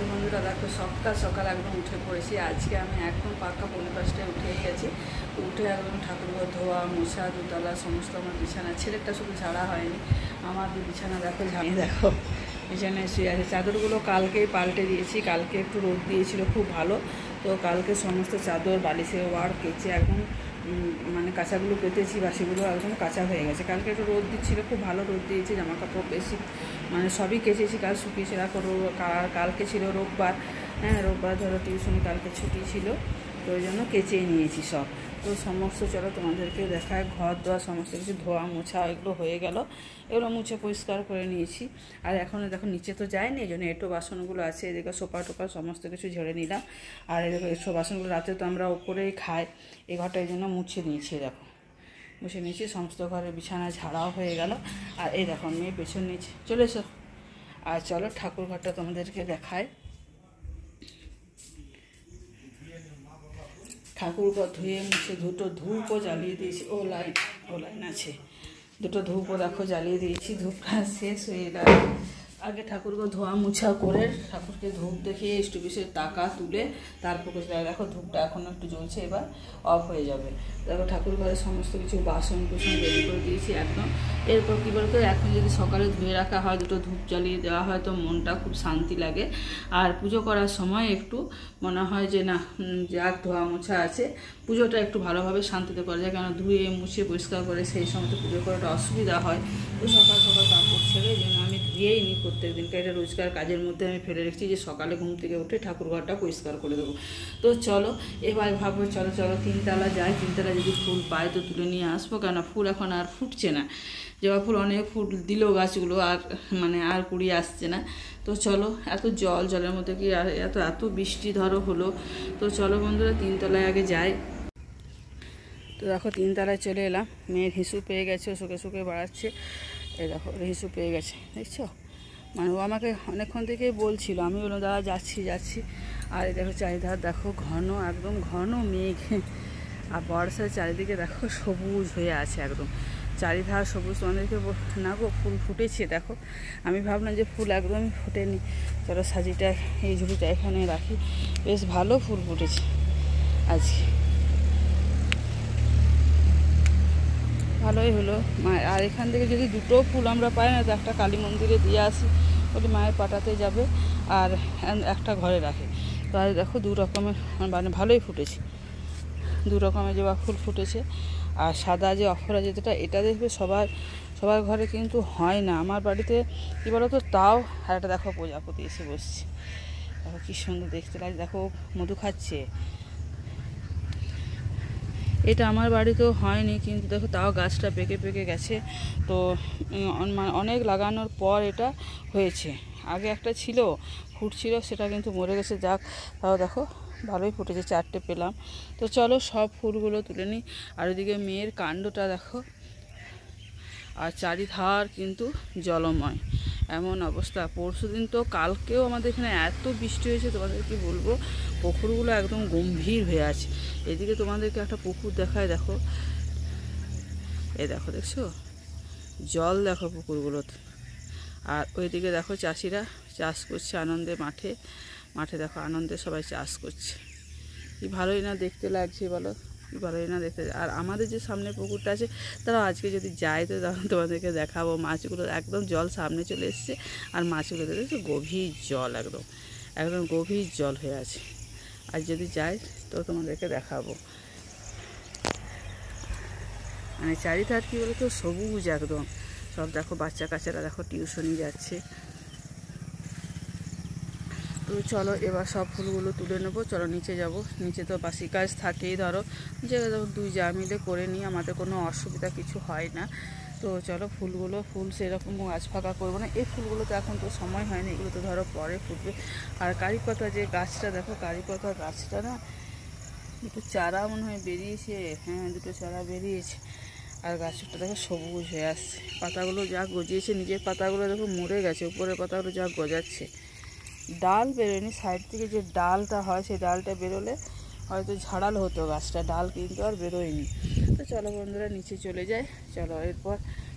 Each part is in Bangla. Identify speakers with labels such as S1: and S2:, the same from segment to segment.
S1: বন্ধুরা দেখো সকাল সকাল একদম উঠে পড়েছি। আজকে আমি একদম পাক্কা ৫:৫টায় উঠেই গেছি। উঠে একদম ঠাকুরঘর ধোয়া মোছা দুতলা সমস্ত আমার বিছানা, ছেলেটা শুধু ঝাড়া হয়নি, আমার বিছানা দেখো ঝাড়িয়ে দেখো বিছানায় শুয়ে আছে। চাদরগুলো কালকেই পাল্টে দিয়েছি, কালকে একটু রোদ দিয়েছিল খুব ভালো, তো কালকে সমস্ত চাদর বালিশের ওয়ার কেচে একদম মানে কাঁচাগুলো পেতেছি, বাসিগুলো একদম কাঁচা হয়ে গেছে। কালকে একটু রোদ দিচ্ছিলো, খুব ভালো রোদ দিয়েছে, জামা কাপড় বেশি মানে সবই কেচেছি, কাল শুকিয়েছে। রাখো কালকে ছিল রোববার, হ্যাঁ রোববার ধরো টিউশনে কালকে ছুটি ছিল, তো ওই জন্য কেচেই নিয়েছি সব। তো সমস্ত চলো তোমাদেরকে দেখায়, ঘর দোয়া সমস্ত কিছু ধোয়া মোছা এগুলো হয়ে গেল, এগুলো মুছে পরিষ্কার করে নিয়েছি। আর এখন দেখো নিচে তো যায়নি, এই জন্য এঁটো বাসনগুলো আছে, এদিকে সোফা টোপা সমস্ত কিছু ঝেড়ে নিলাম। আর এদিকে এসব বাসনগুলো রাতে তো আমরা ওপরেই খাই, এই ঘরটা এই জন্য মুছে নিয়েছি। দেখো মুছে নিয়েছি, সমস্ত ঘরে বিছানা ঝাড়াও হয়ে গেল। আর এই দেখো মেয়ে পেছন নিচে চলে এসো। আর চলো ঠাকুর ঘরটা তোমাদেরকে দেখায়। ঠাকুর ঘর ধুয়ে মুছে দুটো ধূপও জ্বালিয়ে দিয়েছি, ও লাইন আছে, দুটো ধূপও দেখো জ্বালিয়ে দিয়েছি। ধূপটা শেষ হয়ে গেল। আগে ঠাকুরকে ধোয়া মুছা করে ঠাকুরকে ধূপ দেখিয়ে স্টুপিসের টাকা তুলে তারপর দেখো ধূপটা এখনও একটু জ্বলছে, এবার অফ হয়ে যাবে। দেখো ঠাকুর ঘরের সমস্ত কিছু বাসন কুসন রেডি করে দিয়েছি একদম। এরপর কী বলতো, এখন যদি সকালে ধুয়ে রাখা হয়, দুটো ধূপ জ্বালিয়ে দেওয়া হয়, তো মনটা খুব শান্তি লাগে। আর পুজো করার সময় একটু মনে হয় যে না যাক ধোয়া মোছা আছে, পুজোটা একটু ভালোভাবে শান্তিতে করা যায়, কারণ ধুয়ে মুছে পরিষ্কার করে সেই সময় তো পুজো করাটা অসুবিধা হয়। তো সকাল সকাল কাপড় ছেড়ে এই জন্য আমি ধুয়েই নিই প্রত্যেক দিনকে। এটা রোজকার কাজের মধ্যে আমি ফেলে রেখেছি যে সকালে ঘুম থেকে উঠে ঠাকুর ঘরটা পরিষ্কার করে দেবো। তো চলো এবার ভাবো, চলো তিনতলা যাই, তিনতলা যদি ফুল পাই তো তুলে নিয়ে আসবো, কেন ফুল এখন আর ফুটছে না। জবা ফুল অনেক ফুল দিল গাছগুলো, আর মানে আর কুড়ি আসছে না। তো চলো, এত জলের মধ্যে কি আর এত বৃষ্টি ধরো হলো। তো চলো বন্ধুরা তিনতলায় আগে যাই। তো দেখো তিনতলায় চলে এলাম, মেয়ের হিসু পেয়ে গেছে, শুকে বাড়াচ্ছে। এই দেখো হিসু পেয়ে গেছে, দেখছো, মানে ও আমাকে অনেকক্ষণ থেকেই বলছিল, আমি বললাম দাদা যাচ্ছি। আর এই দেখো চারিধার দেখো ঘন, একদম ঘন মেঘ, আর বর্ষার চারিদিকে দেখো সবুজ হয়ে আছে একদম, চারিধার সবুজ। তোমাদেরকে না গো ফুল ফুটেছে দেখো, আমি ভাবলাম যে ফুল একদমই ফুটেনি। চলো সাজিটা এই ঝুড়িটা এখানে রাখি, বেশ ভালো ফুল ফুটেছে আজকে, ভালোই হলো। আর এখান থেকে যদি দুটো ফুল আমরা পাই না, তো একটা কালী মন্দিরে দিয়ে আসি, ওটি মায়ের পাঠাতে যাবে, আর একটা ঘরে রাখে। তো আর দেখো দু রকমের মানে ভালোই ফুটেছে, দু রকমের জবা ফুল ফুটেছে। আর সাদা যে অপরাজিতাটা, এটা দেখবে সবার ঘরে কিন্তু হয় না, আমার বাড়িতে কী বলো তো তাও। আর একটা দেখো প্রজাপতি এসে বসছে, দেখো কী সুন্দর দেখতে লাগে, দেখো মধু খাচ্ছে। এটা আমার বাড়িতেও হয়নি, কিন্তু দেখো তাও গাছটা পেকে গেছে। তো অনেক লাগানোর পর এটা হয়েছে। আগে একটা ছিল ফুটছিল, সেটা কিন্তু মরে গেছে, যাক তাও দেখো ভালোই ফুটেছে, 4টে পেলাম। তো চলো সব ফুলগুলো তুলে নিই। আর ওইদিকে মেয়ের কাণ্ডটা দেখো, আর চারিধার কিন্তু জলময় এমন অবস্থা। পরশুদিন তো কালকেও আমাদের এখানে এত বৃষ্টি হয়েছে, তোমাদের কি বলবো, পুকুরগুলো একদম গম্ভীর হয়ে আছে। এদিকে তোমাদেরকে একটা পুকুর দেখায়, দেখো এই দেখো দেখছো জল, দেখো পুকুরগুলোতে। আর ওইদিকে দেখো চাষিরা চাষ করছে আনন্দে, মাঠে দেখো আনন্দে সবাই চাষ করছে। কি ভালোই না দেখতে লাগছে বলো, কি ভালোই না দেখতে। আর আমাদের যে সামনে পুকুরটা আছে, তারাও আজকে যদি যাই তো তোমাদেরকে দেখাবো, মাছগুলো একদম জল সামনে চলে এসছে, আর মাছগুলো দেখো গভীর জল, একদম গভীর জল হয়ে আছে। আর যদি যাই তো তোমাদেরকে দেখাবো। মানে চারিধার কী বলো তো সবুজ একদম, সব দেখো বাচ্চা কাচ্চারা দেখো টিউশনি যাচ্ছে। তো চলো এবার সব ফুলগুলো তুলে নেবো, চলো নিচে যাব। নিচে তো বাসি কাজ থাকেই, ধরো যে দুই যা মিলে করে নিই, আমাদের কোনো অসুবিধা কিছু হয় না। তো চলো ফুল সেরকম গাছ ফাঁকা করবো না, এই ফুলগুলো তো এখন তো সময় হয়নি, এগুলো তো ধরো পরে ফুটবে। আর কারি পাতা যে গাছটা দেখো, কারি পাতা গাছটা না দুটো চারা মনে হয় বেরিয়েছে, হ্যাঁ দুটো চারা বেরিয়েছে। আর গাছটা দেখো সবুজ হয়ে আসছে, পাতাগুলো যা গজিয়েছে, নিজের পাতাগুলো দেখো মরে গেছে, উপরের পাতাগুলো যা গজাচ্ছে। ডাল বেরোয়নি, সাইড থেকে যে ডালটা হয় সেই ডালটা বেরোলে হয়তো ঝাড়াল হতো গাছটা, ডাল কিন্তু আর বেরোয়নি। তো চলো বন্ধুরা নিচে চলে যাই। চলো এরপর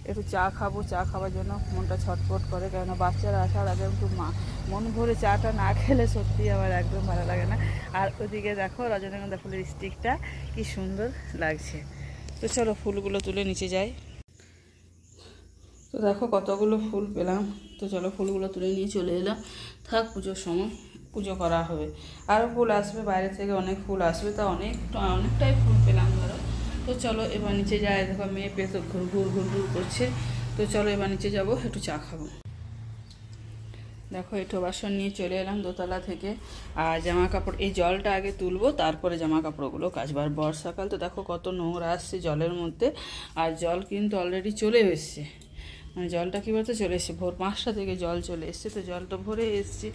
S1: একটু চা খাবো। চা খাওয়ার জন্য মনটা ছটফট করে, কেননা বাচ্চারা আসার আগে একটু মন ভরে চাটা না খেলে সত্যি আমার একদম ভালো লাগে না। আর ওদিকে দেখো রজনীগন্ধা ফুলের স্টিকটা কি সুন্দর লাগছে। তো চলো ফুলগুলো তুলে নিচে যাই। তো দেখো কতগুলো ফুল পেলাম। তো চলো ফুলগুলো তুলে নিয়ে চলে এলাম। থাক, পুজোর সময় পুজো করা হবে। আরও ফুল আসবে, বাইরে থেকে অনেক ফুল আসবে, তা অনেকটাই ফুল পেলাম ধরো। তো চলো এবার নিচে যাই। দেখো মেয়ে পেয়ে তো ঘুর ঘুর করছে। তো চলো এবার নিচে যাবো, একটু চা খাবো। দেখো এঁঠো বাসন নিয়ে চলে এলাম দোতলা থেকে। আর জামা কাপড়, এই জলটা আগে তুলবো, তারপরে জামা কাপড়গুলো কাচবার। বর্ষাকাল তো দেখো কত নোংরা আসছে জলের মধ্যে। আর জল কিন্তু অলরেডি চলে এসছে, মানে জলটা কী বলতে চলে এসছে, ভোর 5টা থেকে জল চলে এসছে। তো জলটা ভরে এসছে,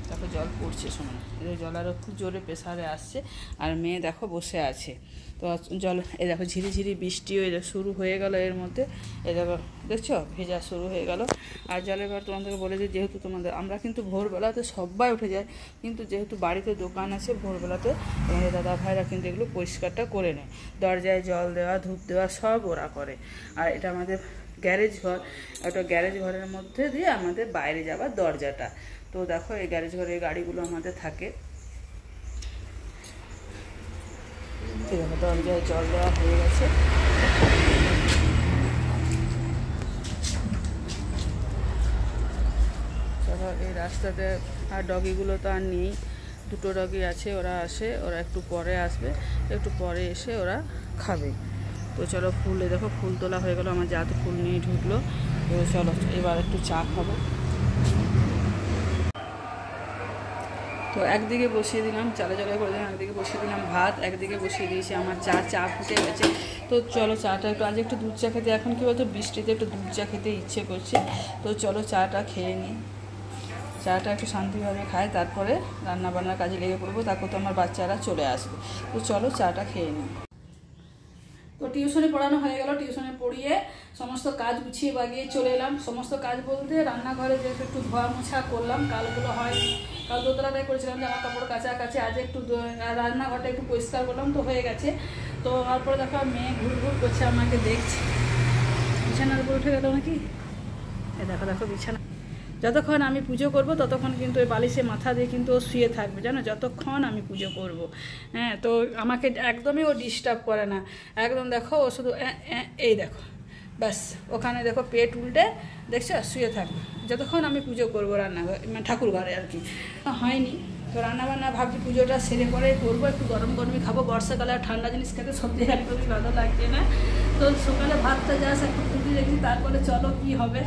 S1: দেখো জল পড়ছে সময়, জল আরও খুব জোরে প্রেসারে আসছে। আর মেয়ে দেখো বসে আছে। তো জল এই দেখো ঝিরিঝিরি বৃষ্টিও শুরু হয়ে গেল এর মধ্যে। এই দেখো দেখছো ভেজা শুরু হয়ে গেল। আর জলের ঘর তোমাদেরকে বলে দিই, যেহেতু আমরা কিন্তু ভোরবেলাতে সবাই উঠে যায়, কিন্তু যেহেতু বাড়িতে দোকান আছে ভোরবেলাতে তোমাদের দাদা ভাইরা কিন্তু এগুলো পরিষ্কারটা করে নেয়। দরজায় জল দেওয়া, ধূপ দেওয়া সব ওরা করে। আর এটা আমাদের গ্যারেজ ঘর, একটা গ্যারেজ ঘরের মধ্যে দিয়ে আমাদের বাইরে যাবার দরজাটা। তো দেখো এই গ্যারেজ ঘরে গাড়িগুলো আমাদের থাকে। দেখো দরজায় জল দেওয়া হয়ে গেছে। চলো এই রাস্তাতে আর ডগিগুলো তো আর নেই, দুটো ডগি আছে, ওরা আসে, ওরা একটু পরে আসবে, একটু পরে এসে ওরা খাবে। তো চলো ফুলে দেখো ফুল তোলা হয়ে গেল, আমার যাতে ফুল নিয়ে ঢুকলো। তো চলো এবার একটু চা খাবো। তো একদিকে বসিয়ে দিলাম চালে করে দিলাম, একদিকে বসিয়ে দিলাম ভাত, একদিকে বসিয়ে দিয়েছি আমার চা ফুটে গেছে। তো চলো চাটা একটু, আজ একটু দুধ চা খেতে, এখন কী বলতো বৃষ্টিতে একটু দুধ চা খেতে ইচ্ছে করছে। তো চলো চাটা খেয়ে নিই, চাটা একটু শান্তিভাবে খাই, তারপরে রান্নাবান্নার কাজে লেগে পড়বো। তারপর তো আমার বাচ্চারা চলে আসবে। তো চলো চাটা খেয়ে নিই। তো টিউশনে পড়ানো হয়ে গেল, টিউশনে পড়িয়ে সমস্ত কাজ গুছিয়ে বাগিয়ে চলে এলাম। সমস্ত কাজ বলতে রান্নাঘরে যেহেতু একটু ধোয়া মোছা করলাম, কালগুলো হয়নি, কাল দোতলাটাই করেছিলাম জামা কাপড় কাছাকাছি, আজ একটু রান্নাঘরটা একটু পরিষ্কার করলাম, তো হয়ে গেছে। তো তারপরে দেখো মেয়ে ঘুর করছে, আমাকে দেখছে। বিছানার উপর উঠে গেল নাকি, দেখো দেখো বিছানা। যতক্ষণ আমি পুজো করব ততক্ষণ কিন্তু ওই বালিশে মাথা দিয়ে কিন্তু ও শুয়ে থাকবে, জানো, যতক্ষণ আমি পুজো করব। হ্যাঁ, তো আমাকে একদমই ও ডিস্টার্ব করে না, একদম। দেখো ও শুধু এই দেখো ব্যাস, ওখানে দেখো পেট উল্টে দেখছো শুয়ে থাকবে যতক্ষণ আমি পুজো করবো রান্নাঘর, মানে ঠাকুর ঘরে আর কি। হয়নি, তো রান্নাবান্না ভাবছি পুজোটা সেরে পরে করবো, একটু গরম গরমই খাবো। বর্ষাকালে আর ঠান্ডা জিনিস খেতে সত্যি একদমই ভালো লাগছে না। তো সকালে ভাতটা যাস একটু ফুটি রেখেছি, তারপরে চলো কি হবে,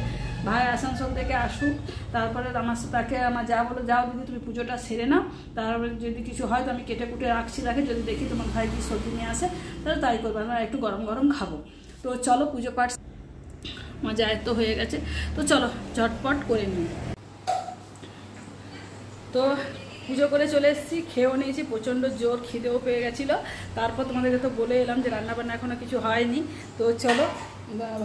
S1: ভাই আসানসোল থেকে আসুক, তারপরে তাকে আমার যা বলো, যাও দিদি তুমি পুজোটা সেরে নাও, তারপরে যদি কিছু হয় তো আমি কেটে কুটে রাখি, যদি দেখি তোমার ভাই কি সবজি নিয়ে আসে তাহলে তাই করবো, আমরা একটু গরম গরম খাবো। তো চলো পুজো পাঠ মজা তো হয়ে গেছে, তো চলো ঝটপট করে নিই। তো পুজো করে চলে এসেছি, খেয়েও নিয়েছি, প্রচণ্ড জোর খিদেও পেয়ে গেছিলো। তারপর তোমাদেরকে তো বলে এলাম যে রান্নাবান্না এখনও কিছু হয়নি। তো চলো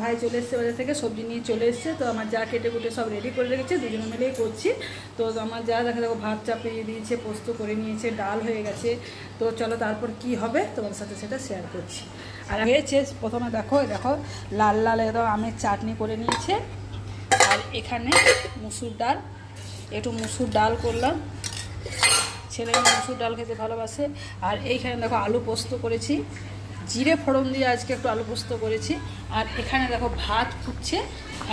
S1: ভাই চলে এসছে বাজার থেকে, সবজি নিয়ে চলে এসছে। তো আমার যা কেটে কুটে সব রেডি করে রেখেছে, দুজনে মিলেই করছি। তো আমার যা দেখো ভাত চাপিয়ে দিয়েছে, পোস্ত করে নিয়েছে, ডাল হয়ে গেছে। তো চলো তারপর কি হবে তোমার সাথে সেটা শেয়ার করছি। আর হয়েছে প্রথমে দেখো লাল লাল একদম আমের চাটনি করে নিয়েছে। আর এখানে মুসুর ডাল, একটু মুসুর ডাল করলাম, ছেলে মুসুর ডাল খেতে ভালোবাসে। আর এইখানে দেখো আলু পোস্ত করেছি, জিরে ফোড়ন দিয়ে আজকে একটু আলু পোস্ত করেছি। আর এখানে দেখো ভাত ফুটছে।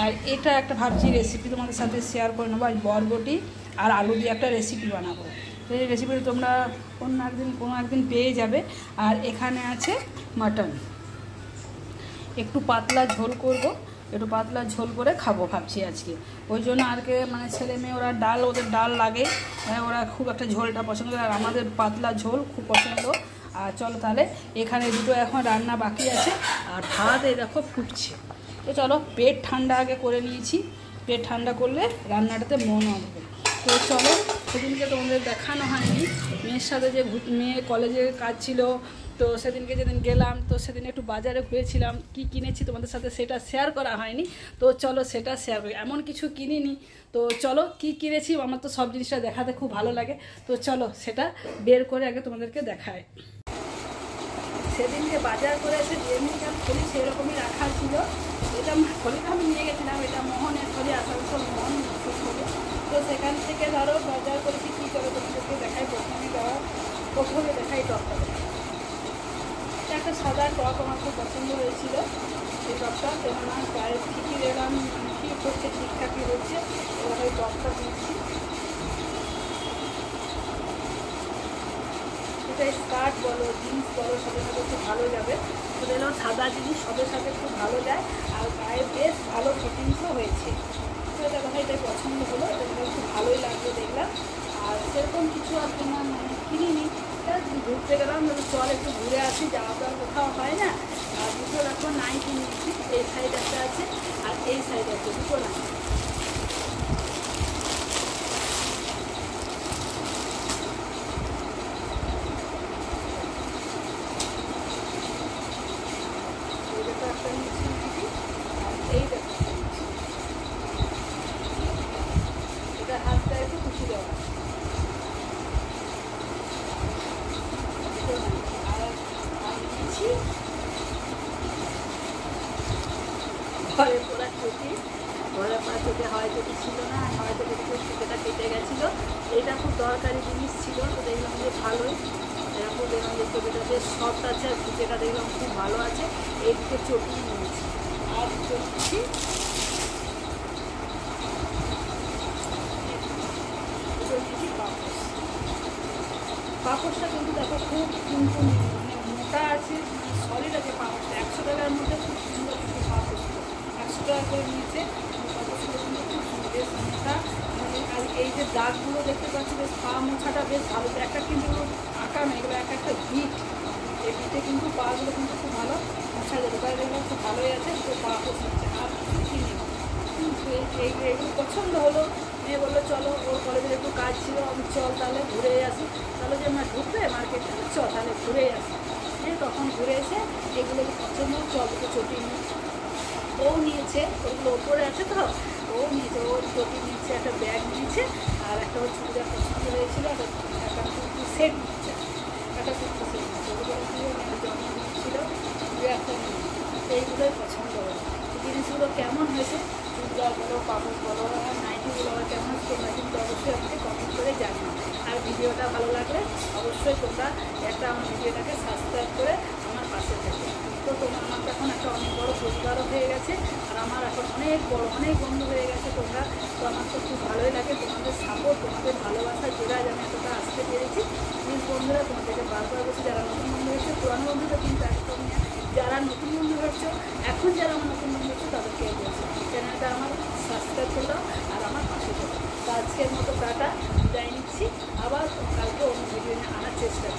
S1: আর এটা একটা ভাবছি রেসিপি তোমাদের সাথে শেয়ার করে নেবো, আজ বরবটি আর আলু দিয়ে একটা রেসিপি বানাবো। তো এই রেসিপিটা তোমরা কোনো একদিন পেয়ে যাবে। আর এখানে আছে মাটন, একটু পাতলা ঝোল করব, একটু পাতলা ঝোল করে খাবো ভাবছি আজকে। ওই জন্য আর কে মানে ছেলে মেয়ে ওরা ওদের ডাল লাগে, ওরা খুব একটা ঝোলটা পছন্দ করে, আর আমাদের পাতলা ঝোল খুব পছন্দ। আর চলো তাহলে এখানে দুটো এখন রান্না বাকি আছে, আর ভাত এই দেখো ফুটছে। তো চলো পেট ঠান্ডা আগে করে নিয়েছি, পেট ঠান্ডা করলে রান্নাটাতে মন হবে। তো চলো, সেদিনকে তোমাদের দেখানো হয়নি, মেয়ের সাথে যে মেয়ে কলেজে কাজ ছিল, তো সেদিনকে যেদিন গেলাম তো সেদিন একটু বাজারে ঘুরেছিলাম, কি কিনেছি তোমাদের সাথে সেটা শেয়ার করা হয়নি। তো চলো সেটা শেয়ার করি, এমন কিছু কিনিনি। তো চলো কি কিনেছি, আমার তো সব জিনিসটা দেখাতে খুব ভালো লাগে। তো চলো সেটা বের করে আগে তোমাদেরকে দেখায়। সেদিনকে বাজার করে এসে যেমনি খুলি সেরকমই রাখা ছিল, এটা থলিটা আমি নিয়ে গেছিলাম, এটা মোহনের থলি, আসানসোল মোহন থলি। তো সেখান থেকে ধরো বাজার করেছি কী করে তোমাদেরকে দেখাই। প্রথমে দেখাই টপটা। এটা একটা সাদা টপ, আমার খুব পছন্দ হয়েছিল এই টপটা, কেননা গায়ে ঠিকই দেখলাম মানে ঠিক হচ্ছে, ঠিকঠাকই হচ্ছে। এবার ওই টপটা দিচ্ছি। এটা স্কার্ট বলো জিন্স বলো সবের সাথে খুব ভালো যাবে। তো দেখলাম সাদা জিনিস সবের সাথে খুব ভালো যায়, আর গায়ে বেশ ভালো ফিটিংসও হয়েছে। তো এটা কথা এটাই পছন্দ হলো, এটা খুব ভালোই লাগলো দেখলাম। আর সেরকম কিছু আর তোমার মানে কিনিনি, ঘুরতে গেলাম চল একটু ঘুরে আসি, যাওয়া তো আর কোথাও হয় না। আর দুটো দেখো নাইটি নিয়েছি, এই সাইড একটা আছে আর এই সাইড আছে, দুটো নাইটি। একটা নিয়েছি নাইটি, আর এই দেখো এটা হাতটা একটু কুচি দেওয়া। ঘরে পড়া চটি, ঘরে পড়া চটি হয় চটি ছিল না, হয়তো চটিতে সুতোটা কেটে গেছিলো। এটা খুব দরকারি জিনিস ছিল, তো দেখলাম যে ভালোই। এরকম দেখলাম যে চটিটা বেশ সফট আছে, আর সুতোটা দেখলাম খুব ভালো আছে। এই দিকে চটি নিয়েছি। আর চটি পাপোশটা কিন্তু দেখো খুব কিন্তু মানে মোটা আছে, মানে সলিড আছে পাপোশটা। 100 টাকার মধ্যে খুব সুন্দর কিন্তু পাপোশ, 100 টাকা করে নিয়েছে। পাপোশগুলো কিন্তু খুব সুন্দর, বেশ মোটা। মানে আর এই যে দাগগুলো দেখতে পাচ্ছি, বেশ পা মোছাটা বেশ ভালো। একটা কিন্তু আঁকা নয়, এগুলো এক একটা বিট, এই বিটে কিন্তু পাগুলো কিন্তু খুব ভালো মোছা যাবে। তাই দেখলাম খুব ভালোই আছে, তো পাপোশ নিচ্ছে। আর কিছু কিনি এইগুলো পছন্দ হলো। মেয়ে বললো চলো, ওর কলেজের একটু কাজ ছিল, আমি চল তাহলে ঘুরে আসি। তাহলে যে আমার ঢুকবে মার্কেটে, চল তাহলে ঘুরে আসি। তখন ঘুরে এসে এগুলো পছন্দ, চল দুটো চটি নিই। ও নিয়েছে, ওগুলো ওপরে আছে তো, ও নিয়েছে, ওর চটি নিয়েছে, একটা ব্যাগ নিয়েছে, আর একটা ওর চুড়িদার পছন্দ হয়েছিল, একটা কুর্তি সেট নিচ্ছে, একটা কুর্তি সেট নিচ্ছে। ওগুলো জন্মদিন ছিল, একটা নিয়ে এইগুলোই পছন্দ হলো। জিনিসগুলো কেমন হয়েছে, চুড়িদার বলো, পাপড় বলো, আর নাইটিগুলো আবার কেমন হচ্ছে, তোমরা কিন্তু অবশ্যই আমাকে কমেন্ট করে জানিও। আর ভিডিওটা ভালো লাগলে অবশ্যই তোমরা একটা আমার ভিডিওটাকে সাবস্ক্রাইব করে আমার পাশে থাকবে। তো তোমার আমার এখন একটা অনেক বড়ো পরিবারও হয়ে গেছে, আর আমার এখন অনেক বড় অনেক বন্ধু হয়ে গেছে তোমরা। তো আমার তো খুব ভালোই লাগে তোমাদের সাপোর্ট, তোমাদের ভালোবাসা, যেটা আমি এতটা আসতে পেরেছি। প্লিজ বন্ধুরা, তোমাদেরকে বারবার বলছি, যারা নতুন বন্ধু হয়েছে, পুরানো বন্ধুরা কিন্তু একদম নিয়ে, যারা নতুন বন্ধু হচ্ছে, এখন যারা আমার নতুন বন্ধু হচ্ছে তাদেরকে বলছি চ্যানেলটা আমার সাবস্ক্রাইব করে দাও আর আমার পাশে দাও। তো আজকের মতো টাটা, বিদায় নিচ্ছি। আবার কালকে অন্য ভিডিও নিয়ে আনার চেষ্টা